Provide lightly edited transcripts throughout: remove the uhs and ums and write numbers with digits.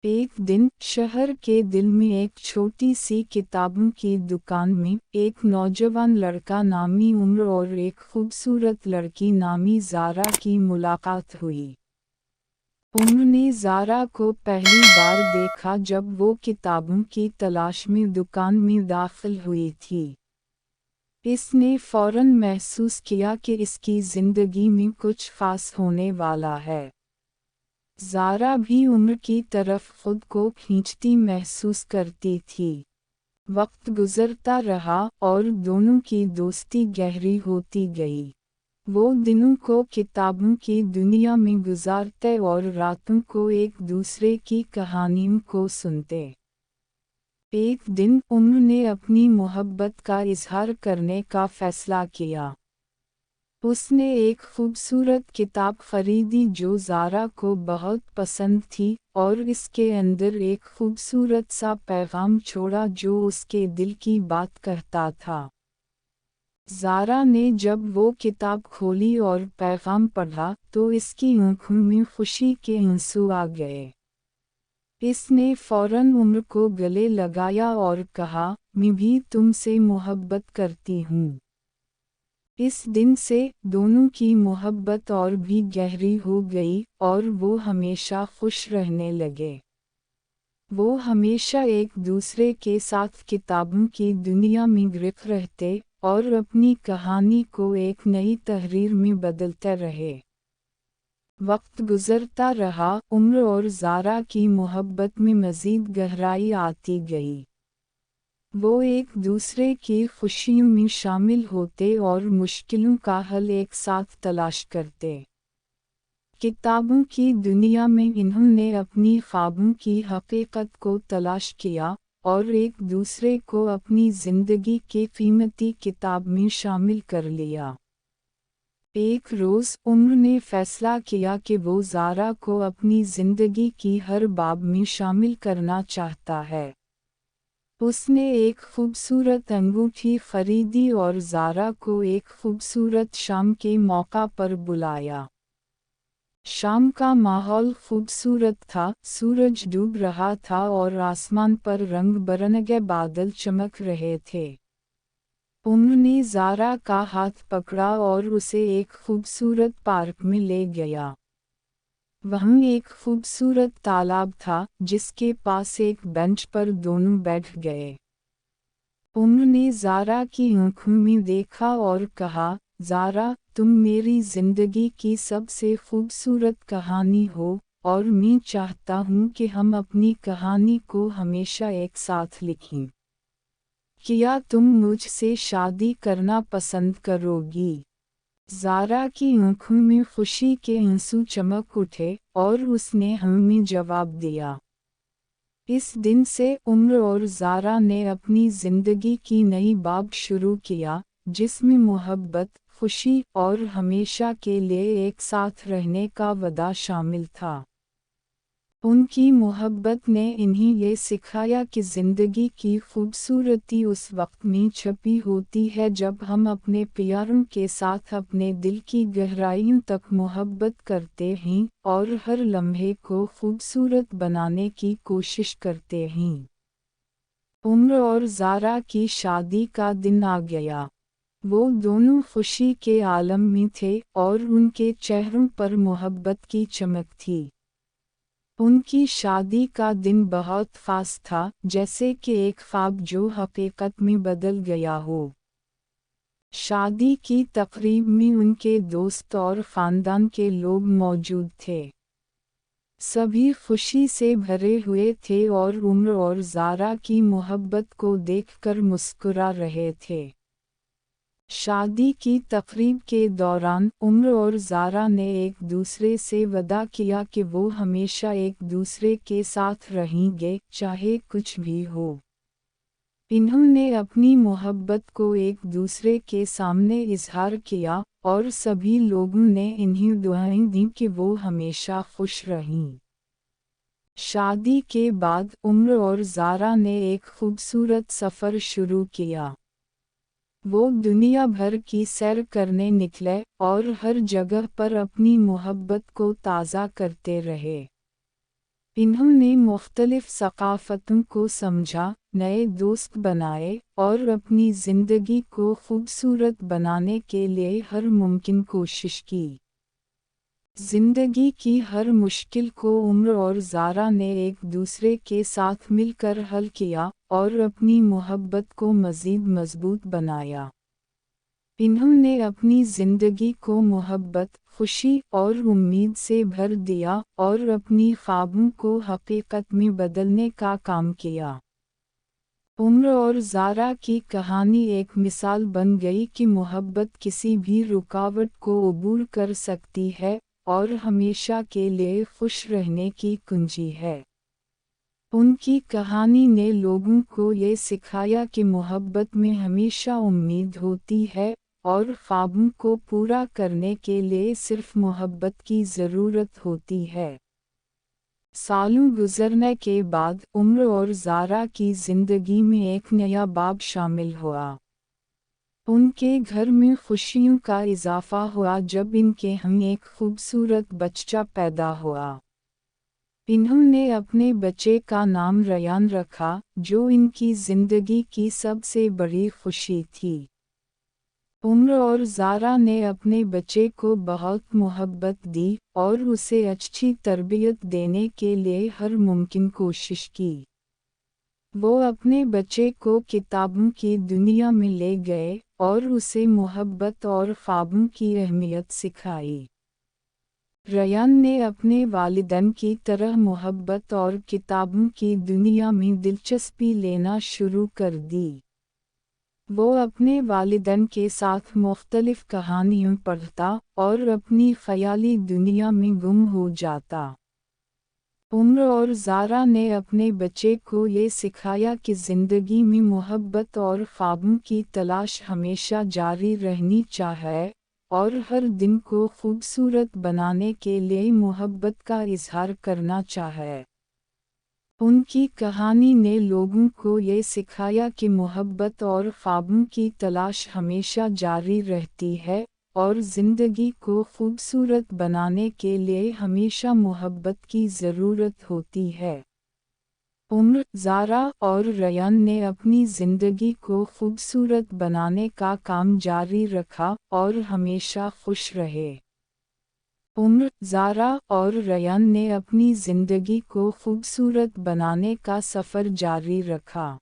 एक दिन शहर के दिल में एक छोटी सी किताबों की दुकान में एक नौजवान लड़का नामी उम्र और एक खूबसूरत लड़की नामी ज़ारा की मुलाकात हुई। उम्र ने ज़ारा को पहली बार देखा जब वो किताबों की तलाश में दुकान में दाखिल हुई थी। इसने फौरन महसूस किया कि इसकी ज़िंदगी में कुछ ख़ास होने वाला है। ज़ारा भी उम्र की तरफ खुद को खींचती महसूस करती थी। वक्त गुजरता रहा और दोनों की दोस्ती गहरी होती गई। वो दिनों को किताबों की दुनिया में गुजारते और रातों को एक दूसरे की कहानियों को सुनते। एक दिन उम्र ने अपनी मोहब्बत का इजहार करने का फैसला किया। उसने एक खूबसूरत किताब खरीदी जो ज़ारा को बहुत पसंद थी और इसके अंदर एक खूबसूरत सा पैगाम छोड़ा जो उसके दिल की बात कहता था। ज़ारा ने जब वो किताब खोली और पैगाम पढ़ा तो इसकी आँखों में खुशी के आंसू आ गए। इसने फौरन उम्र को गले लगाया और कहा, मैं भी तुमसे मोहब्बत करती हूँ। इस दिन से दोनों की मोहब्बत और भी गहरी हो गई और वो हमेशा खुश रहने लगे। वो हमेशा एक दूसरे के साथ किताबों की दुनिया में गिरफ्त रहते और अपनी कहानी को एक नई तहरीर में बदलते रहे। वक्त गुजरता रहा, उम्र और ज़ारा की मोहब्बत में मज़ीद गहराई आती गई। वो एक दूसरे की खुशियों में शामिल होते और मुश्किलों का हल एक साथ तलाश करते। किताबों की दुनिया में इन्होंने अपनी ख्वाबों की हकीकत को तलाश किया और एक दूसरे को अपनी ज़िंदगी की कीमती किताब में शामिल कर लिया। एक रोज़ उम्र ने फैसला किया कि वो ज़ारा को अपनी ज़िंदगी की हर बाब में शामिल करना चाहता है। उसने एक खूबसूरत अंगूठी खरीदी और ज़ारा को एक खूबसूरत शाम के मौका पर बुलाया। शाम का माहौल खूबसूरत था, सूरज डूब रहा था और आसमान पर रंग बिरंगे बादल चमक रहे थे। उम्र ने ज़ारा का हाथ पकड़ा और उसे एक खूबसूरत पार्क में ले गया। वहाँ एक खूबसूरत तालाब था जिसके पास एक बेंच पर दोनों बैठ गए। उम्र ने ज़ारा की आँखों में देखा और कहा, ज़ारा, तुम मेरी ज़िंदगी की सबसे खूबसूरत कहानी हो और मैं चाहता हूँ कि हम अपनी कहानी को हमेशा एक साथ लिखें। क्या तुम मुझसे शादी करना पसंद करोगी? ज़ारा की आँखों में खुशी के आंसू चमक उठे और उसने हमें जवाब दिया। इस दिन से उम्र और ज़ारा ने अपनी ज़िंदगी की नई बाब शुरू किया, जिसमें मोहब्बत, खुशी और हमेशा के लिए एक साथ रहने का वादा शामिल था। उनकी मोहब्बत ने इन्हें ये सिखाया कि ज़िंदगी की खूबसूरती उस वक्त में छुपी होती है जब हम अपने प्यारों के साथ अपने दिल की गहराइयों तक मोहब्बत करते हैं और हर लम्हे को खूबसूरत बनाने की कोशिश करते हैं। उम्र और ज़ारा की शादी का दिन आ गया। वो दोनों खुशी के आलम में थे और उनके चेहरों पर मोहब्बत की चमक थी। उनकी शादी का दिन बहुत खास था, जैसे कि एक ख्वाब जो हकीकत में बदल गया हो। शादी की तकरीब में उनके दोस्त और ख़ानदान के लोग मौजूद थे। सभी खुशी से भरे हुए थे और उम्र और ज़ारा की मोहब्बत को देखकर मुस्कुरा रहे थे। शादी की तकरीब के दौरान उम्र और ज़ारा ने एक दूसरे से वादा किया कि वो हमेशा एक दूसरे के साथ रहेंगे, चाहे कुछ भी हो। इन्होंने अपनी मोहब्बत को एक दूसरे के सामने इजहार किया और सभी लोगों ने इन्हें दुआएं दी कि वो हमेशा खुश रहें। शादी के बाद उम्र और ज़ारा ने एक खूबसूरत सफ़र शुरू किया। वो दुनिया भर की सैर करने निकले और हर जगह पर अपनी मोहब्बत को ताज़ा करते रहे। इन्होंने मुख्तलिफ सकाफ़तों को समझा, नए दोस्त बनाए और अपनी ज़िंदगी को खूबसूरत बनाने के लिए हर मुमकिन कोशिश की। ज़िंदगी की हर मुश्किल को उम्र और ज़ारा ने एक दूसरे के साथ मिलकर हल किया और अपनी मोहब्बत को मज़ीद मज़बूत बनाया। इन्होंने अपनी ज़िंदगी को मोहब्बत, खुशी और उम्मीद से भर दिया और अपनी ख्वाबों को हकीकत में बदलने का काम किया। उम्र और ज़ारा की कहानी एक मिसाल बन गई कि मोहब्बत किसी भी रुकावट को अबूर कर सकती है और हमेशा के लिए खुश रहने की कुंजी है। उनकी कहानी ने लोगों को ये सिखाया कि मोहब्बत में हमेशा उम्मीद होती है और ख्वाबों को पूरा करने के लिए सिर्फ मोहब्बत की ज़रूरत होती है। सालों गुजरने के बाद उम्र और ज़ारा की ज़िंदगी में एक नया बाब शामिल हुआ। उनके घर में खुशियों का इजाफा हुआ जब इनके हम एक खूबसूरत बच्चा पैदा हुआ। इन्होंने अपने बच्चे का नाम रयान रखा, जो इनकी ज़िंदगी की सबसे बड़ी खुशी थी। उम्र और ज़ारा ने अपने बच्चे को बहुत मोहब्बत दी और उसे अच्छी तरबियत देने के लिए हर मुमकिन कोशिश की। वो अपने बच्चे को किताबों की दुनिया में ले गए और उसे मोहब्बत और ख्वाबों की अहमियत सिखाई। रयान ने अपने वालिदैन की तरह मोहब्बत और किताबों की दुनिया में दिलचस्पी लेना शुरू कर दी। वो अपने वालिदैन के साथ मुख्तलिफ कहानियाँ पढ़ता और अपनी ख़याली दुनिया में गुम हो जाता। उम्र और ज़ारा ने अपने बच्चे को ये सिखाया कि ज़िंदगी में मोहब्बत और ख्वाबों की तलाश हमेशा जारी रहनी चाहिए और हर दिन को खूबसूरत बनाने के लिए मोहब्बत का इजहार करना चाहिए। उनकी कहानी ने लोगों को ये सिखाया कि मोहब्बत और ख्वाबों की तलाश हमेशा जारी रहती है और ज़िंदगी को खूबसूरत बनाने के लिए हमेशा मोहब्बत की ज़रूरत होती है। उम्र, ज़ारा और रयान ने अपनी ज़िंदगी को खूबसूरत बनाने का काम जारी रखा और हमेशा खुश रहे। उम्र, ज़ारा और रयान ने अपनी ज़िंदगी को खूबसूरत बनाने का सफ़र जारी रखा।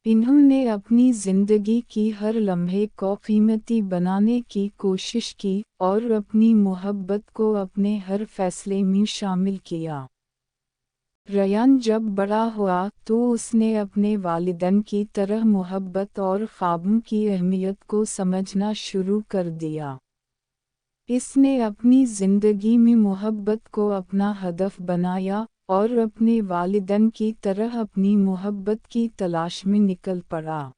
इन्होंने अपनी ज़िंदगी की हर लम्हे को कीमती बनाने की कोशिश की और अपनी मोहब्बत को अपने हर फैसले में शामिल किया। रयान जब बड़ा हुआ तो उसने अपने वालिदैन की तरह मोहब्बत और ख्वाबों की अहमियत को समझना शुरू कर दिया। इसने अपनी ज़िंदगी में मोहब्बत को अपना हदफ बनाया और अपने वालिदैन की तरह अपनी मोहब्बत की तलाश में निकल पड़ा।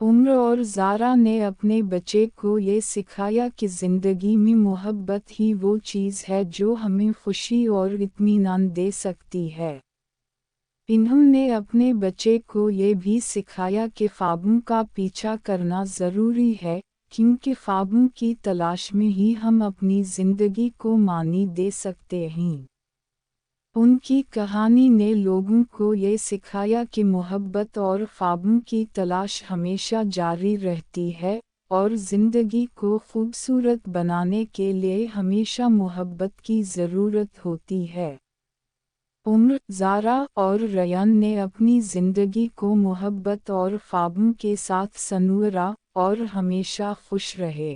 उम्र और ज़ारा ने अपने बच्चे को ये सिखाया कि ज़िंदगी में मोहब्बत ही वो चीज़ है जो हमें खुशी और इत्मीनान दे सकती है। इन्होंने अपने बच्चे को ये भी सिखाया कि ख्वाबों का पीछा करना ज़रूरी है, क्योंकि ख्वाबों की तलाश में ही हम अपनी ज़िंदगी को मानी दे सकते हैं। उनकी कहानी ने लोगों को ये सिखाया कि मोहब्बत और ख्वाबों की तलाश हमेशा जारी रहती है और ज़िंदगी को खूबसूरत बनाने के लिए हमेशा मोहब्बत की ज़रूरत होती है। उम्र, ज़ारा और रयान ने अपनी ज़िंदगी को मोहब्बत और ख्वाबों के साथ संवारा और हमेशा खुश रहे।